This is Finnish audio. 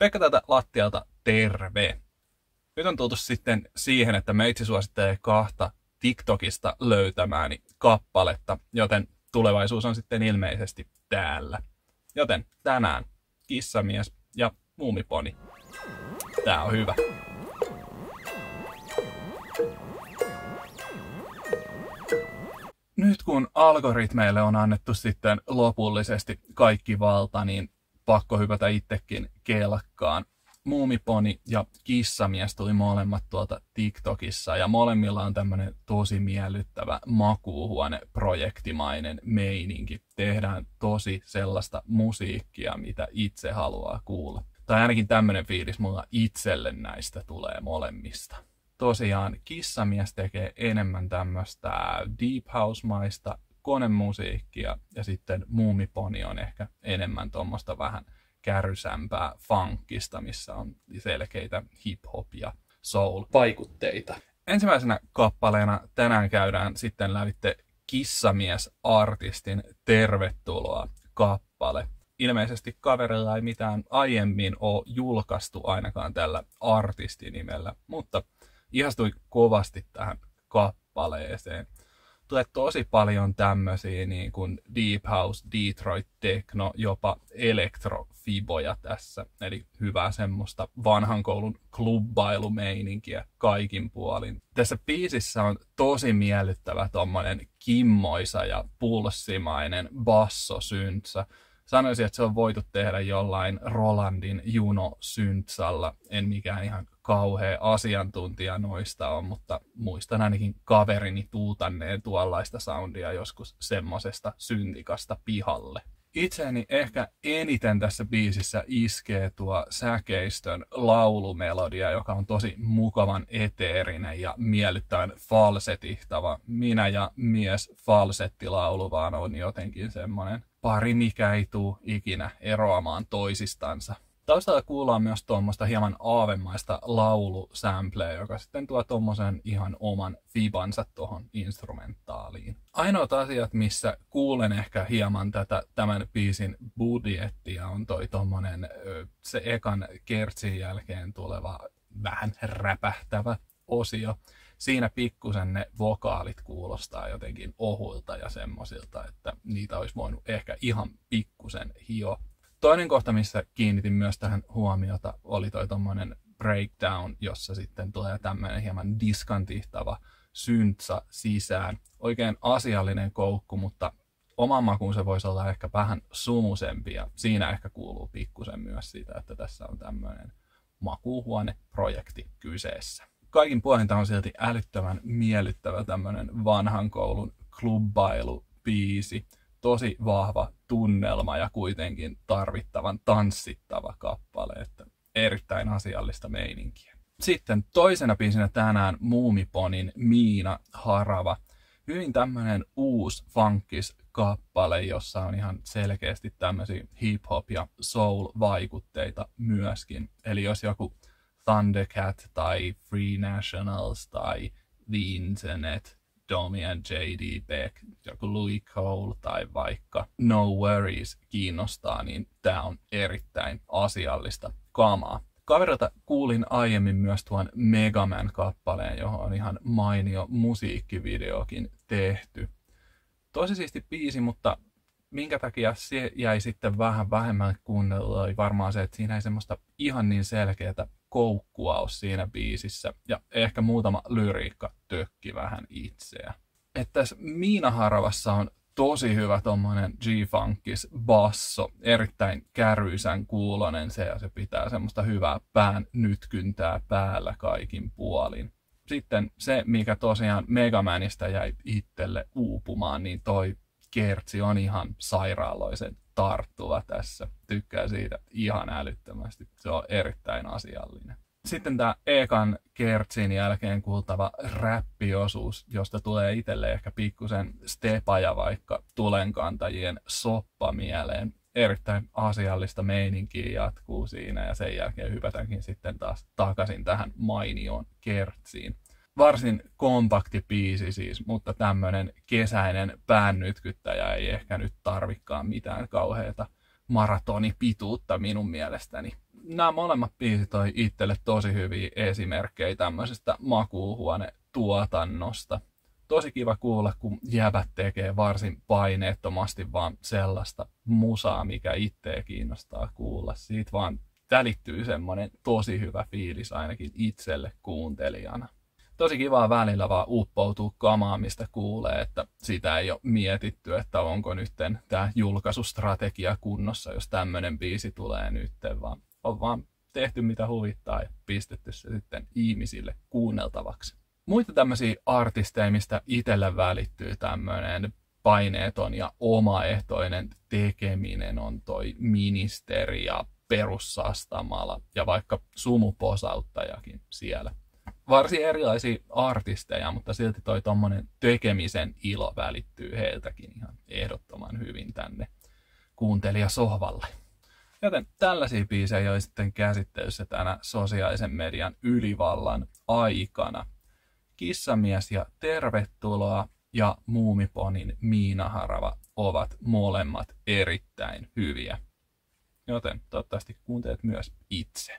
Pekka täältä lattialta, terve! Nyt on tultu sitten siihen, että meitsi suosittelee kahta TikTokista löytämääni kappaletta, joten tulevaisuus on sitten ilmeisesti täällä. Joten tänään Kissamies ja Muumiponi. Tää on hyvä. Nyt kun algoritmeille on annettu sitten lopullisesti kaikki valta, niin pakko hypätä itsekin kelkkaan. Muumiponi ja Kissamies tuli molemmat tuolta TikTokissa ja molemmilla on tämmönen tosi miellyttävä makuuhuone-projektimainen meininki. Tehdään tosi sellaista musiikkia, mitä itse haluaa kuulla. Tai ainakin tämmönen fiilis mulla itselle näistä tulee molemmista. Tosiaan Kissamies tekee enemmän tämmöistä deep house-maista konemusiikkia ja sitten Muumiponi on ehkä enemmän tuommoista vähän kärysämpää funkista, missä on selkeitä hip-hop ja soul-vaikutteita. Ensimmäisenä kappaleena tänään käydään sitten lävitte Kissamies-artistin Tervetuloa kappale. Ilmeisesti kaverilla ei mitään aiemmin ole julkaistu ainakaan tällä artistinimellä, mutta ihastui kovasti tähän kappaleeseen. Tulee tosi paljon tämmöisiä niin kuin Deep House, Detroit Techno, jopa elektrofiboja tässä. Eli hyvää semmoista vanhan koulun klubbailumeininkiä kaikin puolin. Tässä biisissä on tosi miellyttävä tommonen kimmoisa ja pulssimainen bassosyntsä. Sanoisin, että se on voitu tehdä jollain Rolandin Juno-syntsalla. En mikään ihan kauhea asiantuntija noista on, mutta muistan ainakin kaverini tuutanneen tuollaista soundia joskus semmosesta syntikasta pihalle. Itseäni ehkä eniten tässä biisissä iskee tuo säkeistön laulumelodia, joka on tosi mukavan eteerinen ja miellyttävän falsetihtava. Minä ja mies falsettilaulu vaan on jotenkin semmonen pari, mikä ei tule ikinä eroamaan toisistansa. Taustalla kuullaan myös tuommoista hieman aavemaista laulusampleja, joka sitten tuo tuommoisen ihan oman fibansa tuohon instrumentaaliin. Ainoat asiat, missä kuulen ehkä hieman tämän biisin budjettia, on toi tommonen se ekan kertsin jälkeen tuleva vähän räpähtävä osio. Siinä pikkusen ne vokaalit kuulostaa jotenkin ohuilta ja semmosilta, että niitä olisi voinut ehkä ihan pikkusen hio. Toinen kohta, missä kiinnitin myös tähän huomiota, oli toi tommonen breakdown, jossa sitten tulee tämmöinen hieman diskantihtava syntsa sisään. Oikein asiallinen koukku, mutta oman makuun se voisi olla ehkä vähän sumusempi ja siinä ehkä kuuluu pikkusen myös siitä, että tässä on tämmöinen makuuhuone-projekti kyseessä. Kaikin puolinta on silti älyttömän miellyttävä tämmöinen vanhan koulun klubbailubiisi. Tosi vahva tunnelma ja kuitenkin tarvittavan tanssittava kappale, että erittäin asiallista meininkiä. Sitten toisena biisinä tänään Muumiponin Miina Harava. Hyvin tämmönen uusi funkis kappale, jossa on ihan selkeästi tämmöisiä hip-hop ja soul-vaikutteita myöskin. Eli jos joku Thundercat tai Free Nationals tai The Internet, Domi and J.D. Beck, joku Louis Cole tai vaikka No Worries kiinnostaa, niin tää on erittäin asiallista kamaa. Kaverilta kuulin aiemmin myös tuon Mega Man-kappaleen, johon on ihan mainio musiikkivideokin tehty. Tosi siisti biisi, mutta minkä takia se jäi sitten vähän vähemmän kuunnella, oli varmaan se, että siinä ei semmoista ihan niin selkeätä koukkua ole siinä biisissä. Ja ehkä muutama lyriikka tökki vähän itseä. Että tässä Miina Haravassa on tosi hyvä tommonen G-funkis basso, erittäin käryisän kuulonen se ja se pitää semmoista hyvää pään nytkyntää päällä kaikin puolin. Sitten se, mikä tosiaan Mega Manista jäi itselle uupumaan, niin toi kertsi on ihan sairaaloisen tarttuva tässä. Tykkää siitä ihan älyttömästi. Se on erittäin asiallinen. Sitten tää ekan kertsin jälkeen kuultava räppiosuus, josta tulee itselle ehkä pikkusen stepaja vaikka tulenkantajien soppa mieleen. Erittäin asiallista meininkiä jatkuu siinä ja sen jälkeen hypätäänkin sitten taas takaisin tähän mainioon kertsiin. Varsin kompakti biisi siis, mutta tämmönen kesäinen päännytkyttäjä ei ehkä nyt tarvikaan mitään kauheata maratonipituutta minun mielestäni. nämä molemmat biisit oli itselle tosi hyviä esimerkkejä tämmöisestä makuuhuonetuotannosta. Tosi kiva kuulla, kun jäbät tekee varsin paineettomasti vaan sellaista musaa, mikä itseä kiinnostaa kuulla. Siitä vaan välittyy semmoinen tosi hyvä fiilis ainakin itselle kuuntelijana. Tosi kivaa välillä vaan uppoutuu kamaan, mistä kuulee, että sitä ei ole mietitty, että onko nyt tämä julkaisustrategia kunnossa, jos tämmöinen biisi tulee nyt, vaan on vaan tehty mitä huvittaa ja pistetty se sitten ihmisille kuunneltavaksi. Muita tämmöisiä artisteja, mistä itselle välittyy tämmöinen paineeton ja omaehtoinen tekeminen on toi Ministeri ja Perussastamala ja vaikka Sumuposauttajakin siellä. Varsin erilaisia artisteja, mutta silti toi tommonen tekemisen ilo välittyy heiltäkin ihan ehdottoman hyvin tänne kuuntelijasohvalle. Joten tällaisia biisejä oli sitten käsittelyssä tänä sosiaalisen median ylivallan aikana. Kissamies ja Tervetuloa ja Muumiponin Miinaharava ovat molemmat erittäin hyviä. Joten toivottavasti kuuntelet myös itse.